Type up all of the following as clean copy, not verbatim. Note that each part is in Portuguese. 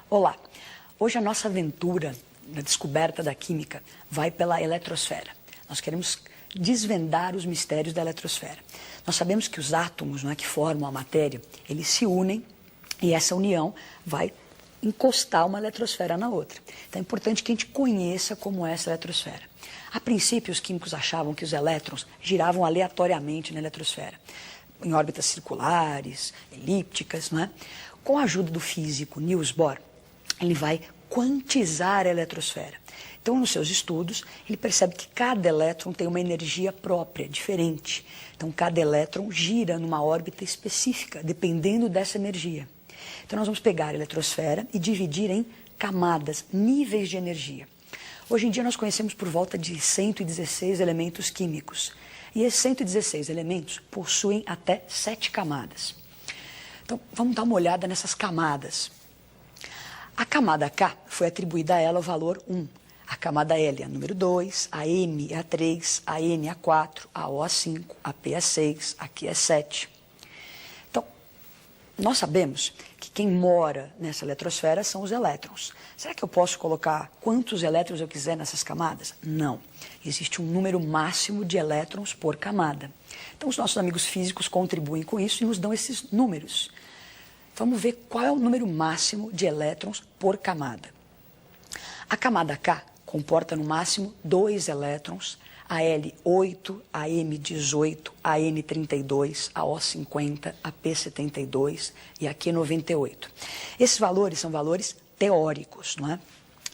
Olá, hoje a nossa aventura na descoberta da química vai pela eletrosfera. Nós queremos desvendar os mistérios da eletrosfera. Nós sabemos que os átomos, que formam a matéria, eles se unem e essa união vai encostar uma eletrosfera na outra. Então é importante que a gente conheça como é essa eletrosfera. A princípio, os químicos achavam que os elétrons giravam aleatoriamente na eletrosfera, em órbitas circulares, elípticas, não é? Com a ajuda do físico Niels Bohr, ele vai quantizar a eletrosfera. Então, nos seus estudos, ele percebe que cada elétron tem uma energia própria, diferente. Então, cada elétron gira numa órbita específica, dependendo dessa energia. Então, nós vamos pegar a eletrosfera e dividir em camadas, níveis de energia. Hoje em dia, nós conhecemos por volta de 116 elementos químicos. E esses 116 elementos possuem até 7 camadas. Então, vamos dar uma olhada nessas camadas. A camada K foi atribuída a ela o valor 1. A camada L é a número 2, a M é a 3, a N é a 4, a O a 5, a P é 6, aqui é 7. Então, nós sabemos que quem mora nessa eletrosfera são os elétrons. Será que eu posso colocar quantos elétrons eu quiser nessas camadas? Não. Existe um número máximo de elétrons por camada. Então, os nossos amigos físicos contribuem com isso e nos dão esses números. Vamos ver qual é o número máximo de elétrons por camada. A camada K comporta no máximo 2 elétrons, a L 8, a M 18, a N 32, a O 50, a P 72 e a Q 98. Esses valores são valores teóricos, não é?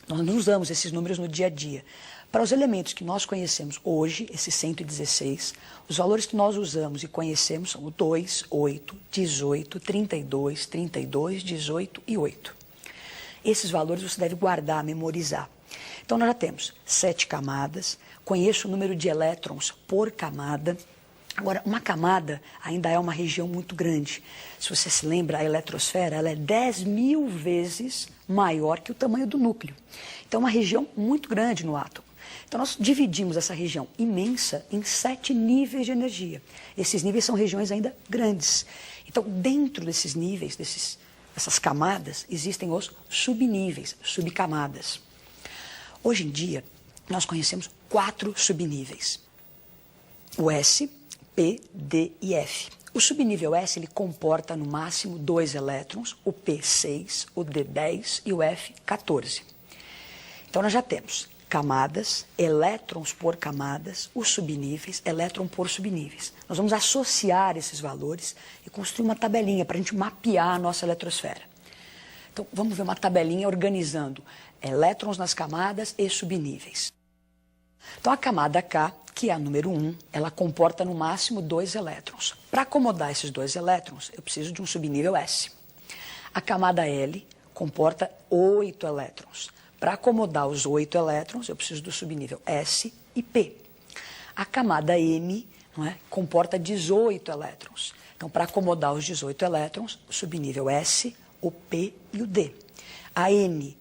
Nós não usamos esses números no dia a dia. Para os elementos que nós conhecemos hoje, esses 116, os valores que nós usamos e conhecemos são o 2, 8, 18, 32, 32, 18 e 8. Esses valores você deve guardar, memorizar. Então, nós já temos 7 camadas, conheço o número de elétrons por camada. Agora, uma camada ainda é uma região muito grande. Se você se lembra, a eletrosfera ela é 10.000 vezes maior que o tamanho do núcleo. Então, é uma região muito grande no átomo. Então, nós dividimos essa região imensa em 7 níveis de energia. Esses níveis são regiões ainda grandes. Então, dentro desses níveis, dessas camadas, existem os subníveis, subcamadas. Hoje em dia, nós conhecemos 4 subníveis. O S, P, D e F. O subnível S ele comporta no máximo 2 elétrons, o P 6, o D 10 e o F 14. Então, nós já temos camadas, elétrons por camadas, os subníveis, elétron por subníveis. Nós vamos associar esses valores e construir uma tabelinha para a gente mapear a nossa eletrosfera. Então, vamos ver uma tabelinha organizando elétrons nas camadas e subníveis. Então, a camada K, que é a número 1, ela comporta no máximo 2 elétrons. Para acomodar esses 2 elétrons, eu preciso de um subnível S. A camada L comporta 8 elétrons. Para acomodar os 8 elétrons, eu preciso do subnível S e P. A camada M comporta 18 elétrons. Então, para acomodar os 18 elétrons, o subnível S, o P e o D. A N,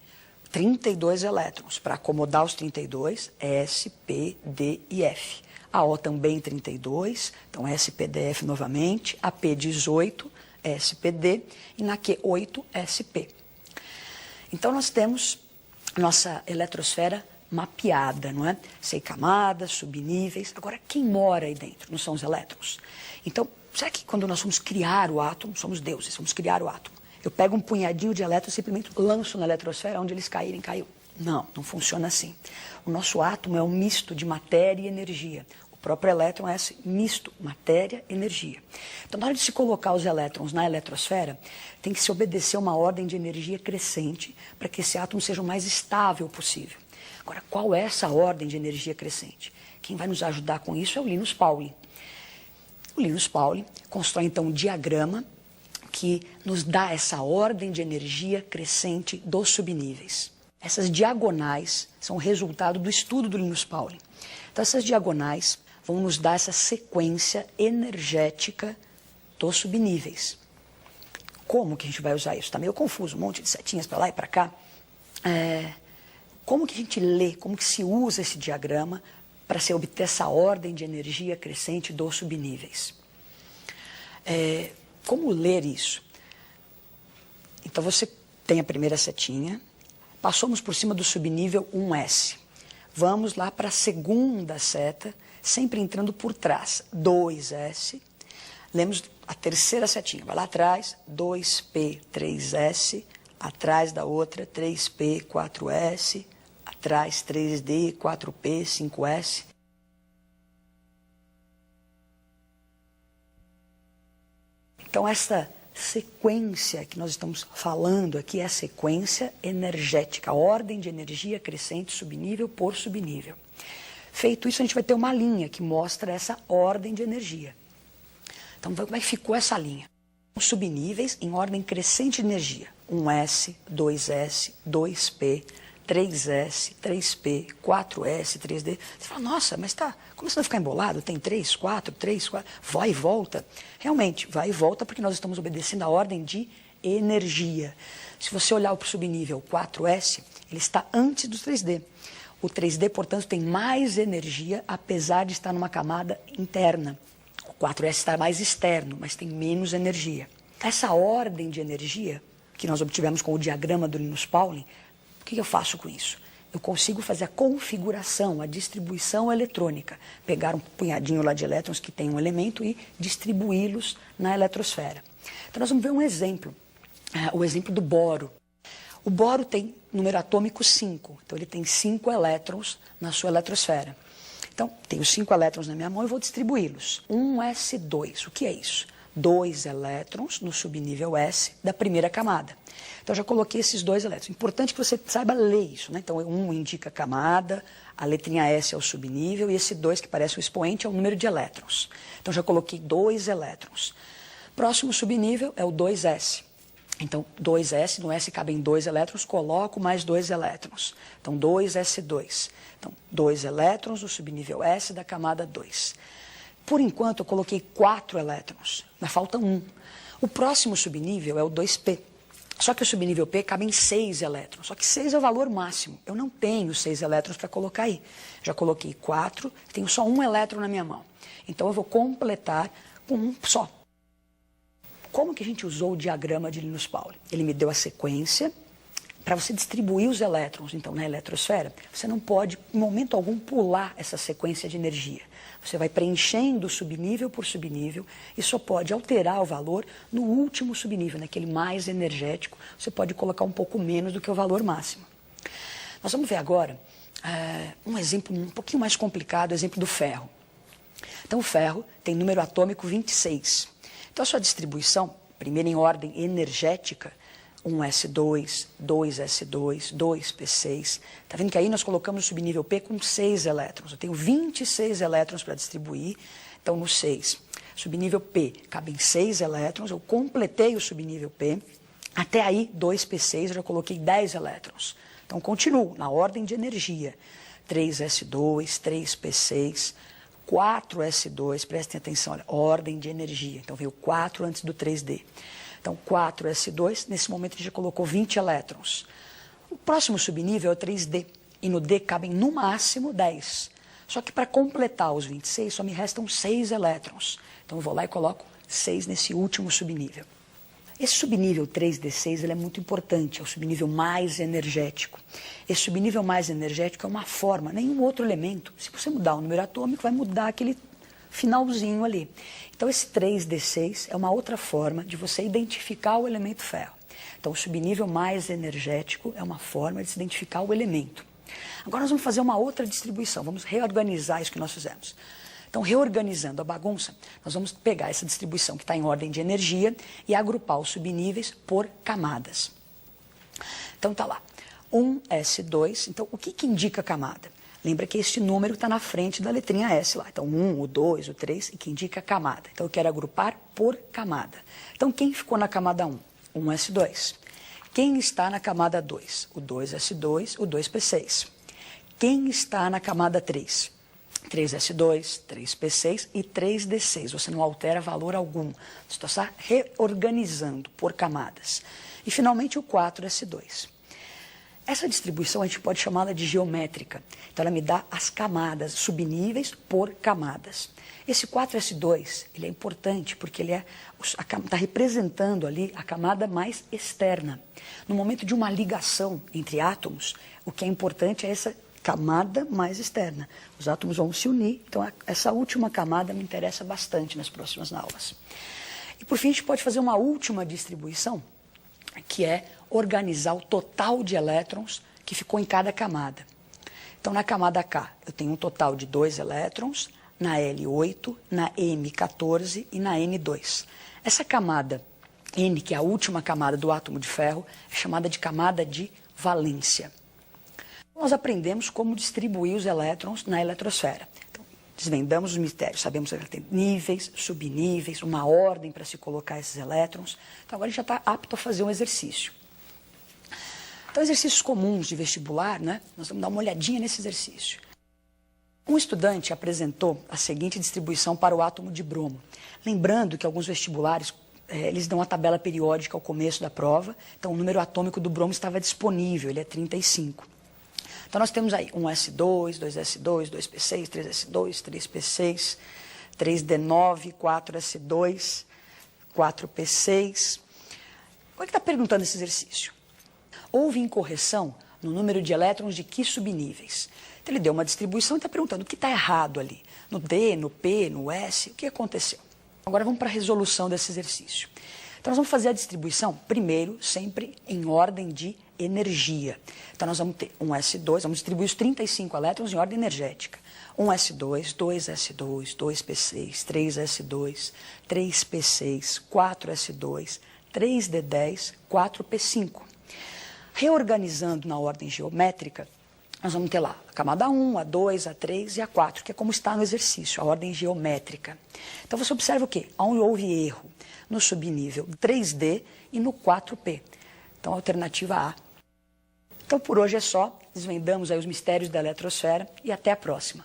32 elétrons. Para acomodar os 32, S, P, D e F. A O também 32, então S, P, D, F novamente. A P, 18, S, P, D. E na Q, 8, S, P. Então, nós temos nossa eletrosfera mapeada, não é? 6 camadas, subníveis. Agora, quem mora aí dentro? Não são os elétrons? Então, será que quando nós vamos criar o átomo, somos deuses, vamos criar o átomo? Eu pego um punhadinho de elétrons e simplesmente lanço na eletrosfera, onde eles caírem, caiu. Não, não funciona assim. O nosso átomo é um misto de matéria e energia. O próprio elétron é esse misto, matéria e energia. Então, na hora de se colocar os elétrons na eletrosfera, tem que se obedecer uma ordem de energia crescente para que esse átomo seja o mais estável possível. Agora, qual é essa ordem de energia crescente? Quem vai nos ajudar com isso é o Linus Pauling. O Linus Pauling constrói, então, um diagrama que nos dá essa ordem de energia crescente dos subníveis. Essas diagonais são o resultado do estudo do Linus Pauling. Então, essas diagonais vão nos dar essa sequência energética dos subníveis. Como que a gente vai usar isso? Está meio confuso, um monte de setinhas para lá e para cá. Como que a gente lê, como que se usa esse diagrama para se obter essa ordem de energia crescente dos subníveis? Como ler isso? Então, você tem a primeira setinha, passamos por cima do subnível 1S. Vamos lá para a segunda seta, sempre entrando por trás, 2S. Lemos a terceira setinha, vai lá atrás, 2P, 3S, atrás da outra, 3P, 4S, atrás 3D, 4P, 5S. Então, essa sequência que nós estamos falando aqui é a sequência energética, a ordem de energia crescente subnível por subnível. Feito isso, a gente vai ter uma linha que mostra essa ordem de energia. Então, vamos ver como é que ficou essa linha. Os subníveis em ordem crescente de energia. 1S, 2S, 2P, 3S, 3P, 4S, 3D. Você fala, nossa, mas está começando a ficar embolado, tem 3, 4, 3, 4, vai e volta. Realmente, vai e volta porque nós estamos obedecendo a ordem de energia. Se você olhar para o subnível 4S, ele está antes do 3D. O 3D, portanto, tem mais energia, apesar de estar numa camada interna. O 4S está mais externo, mas tem menos energia. Essa ordem de energia, que nós obtivemos com o diagrama do Linus Pauling, o que eu faço com isso? Eu consigo fazer a configuração, a distribuição eletrônica. Pegar um punhadinho lá de elétrons que tem um elemento e distribuí-los na eletrosfera. Então nós vamos ver um exemplo, o exemplo do boro. O boro tem número atômico 5, então ele tem 5 elétrons na sua eletrosfera. Então, tenho 5 elétrons na minha mão e vou distribuí-los. 1s2, o que é isso? 2 elétrons no subnível S da primeira camada. Então, eu já coloquei esses 2 elétrons. Importante que você saiba ler isso, né? Então, 1 indica a camada, a letrinha S é o subnível e esse 2 que parece o expoente é o número de elétrons. Então, já coloquei 2 elétrons. Próximo subnível é o 2S. Então, 2S, no S cabem 2 elétrons, coloco mais 2 elétrons. Então, 2S2. Então, 2 elétrons no subnível S da camada 2. Por enquanto, eu coloquei 4 elétrons, mas falta 1. O próximo subnível é o 2P. Só que o subnível P cabem 6 elétrons. Só que 6 é o valor máximo. Eu não tenho 6 elétrons para colocar aí. Já coloquei 4, tenho só 1 elétron na minha mão. Então, eu vou completar com 1 só. Como que a gente usou o diagrama de Linus Pauling? Ele me deu a sequência para você distribuir os elétrons, então, na eletrosfera. Você não pode, em momento algum, pular essa sequência de energia. Você vai preenchendo subnível por subnível e só pode alterar o valor no último subnível, naquele mais energético. Você pode colocar um pouco menos do que o valor máximo. Nós vamos ver agora um exemplo um pouquinho mais complicado, o exemplo do ferro. Então, o ferro tem número atômico 26. Então, a sua distribuição, primeiro em ordem energética, 1s2, 2s2, 2p6. Está vendo que aí nós colocamos o subnível P com 6 elétrons. Eu tenho 26 elétrons para distribuir, então no 6. Subnível P, cabem 6 elétrons, eu completei o subnível P. Até aí, 2p6, eu já coloquei 10 elétrons. Então, continuo na ordem de energia. 3s2, 3p6, 4s2, prestem atenção, olha, ordem de energia. Então, veio 4 antes do 3D. Então, 4s2, nesse momento a gente já colocou 20 elétrons. O próximo subnível é o 3D, e no D cabem no máximo 10. Só que para completar os 26, só me restam 6 elétrons. Então, eu vou lá e coloco 6 nesse último subnível. Esse subnível 3D6 ele é muito importante, é o subnível mais energético. Esse subnível mais energético é uma forma, nenhum outro elemento. Se você mudar o número atômico, vai mudar aquele finalzinho ali. Então, esse 3D6 é uma outra forma de você identificar o elemento ferro. Então, o subnível mais energético é uma forma de se identificar o elemento. Agora, nós vamos fazer uma outra distribuição, vamos reorganizar isso que nós fizemos. Então, reorganizando a bagunça, nós vamos pegar essa distribuição que está em ordem de energia e agrupar os subníveis por camadas. Então, está lá, 1s2. Então, o que indica camada? Lembra que este número está na frente da letrinha S lá. Então, 1, o 2, o 3, e que indica a camada. Então, eu quero agrupar por camada. Então, quem ficou na camada 1? 1s2. Quem está na camada 2? O 2s2, o 2p6. Quem está na camada 3? 3s2, 3p6 e 3d6. Você não altera valor algum. Você está reorganizando por camadas. E, finalmente, o 4s2. Essa distribuição a gente pode chamá-la de geométrica. Então ela me dá as camadas, subníveis por camadas. Esse 4s2 ele é importante porque ele está representando ali a camada mais externa. No momento de uma ligação entre átomos, o que é importante é essa camada mais externa. Os átomos vão se unir, então essa última camada me interessa bastante nas próximas aulas. E por fim a gente pode fazer uma última distribuição, que é organizar o total de elétrons que ficou em cada camada. Então, na camada K, eu tenho um total de 2 elétrons, na L8, na M14 e na N2. Essa camada N, que é a última camada do átomo de ferro, é chamada de camada de valência. Nós aprendemos como distribuir os elétrons na eletrosfera. Então, desvendamos os mistérios, sabemos que ela tem níveis, subníveis, uma ordem para se colocar esses elétrons. Então, agora a gente já está apto a fazer um exercício. Então, exercícios comuns de vestibular, né? Nós vamos dar uma olhadinha nesse exercício. Um estudante apresentou a seguinte distribuição para o átomo de bromo. Lembrando que alguns vestibulares, eles dão a tabela periódica ao começo da prova. Então, o número atômico do bromo estava disponível, ele é 35. Então, nós temos aí 1s2, 2s2, 2p6, 3s2, 3p6, 3d9, 4s2, 4p6. Qual é que está perguntando esse exercício? Houve incorreção no número de elétrons de que subníveis? Então, ele deu uma distribuição e está perguntando o que está errado ali. No D, no P, no S, o que aconteceu? Agora vamos para a resolução desse exercício. Então, nós vamos fazer a distribuição, primeiro, sempre em ordem de energia. Então, nós vamos ter 1s2, vamos distribuir os 35 elétrons em ordem energética. 1s2, 2s2, 2p6, 3s2, 3p6, 4s2, 3d10, 4p5. Reorganizando na ordem geométrica, nós vamos ter lá a camada 1, a 2, a 3 e a 4, que é como está no exercício, a ordem geométrica. Então você observa o quê? Onde houve erro no subnível 3D e no 4P. Então, alternativa A. Então, por hoje é só. Desvendamos aí os mistérios da eletrosfera e até a próxima.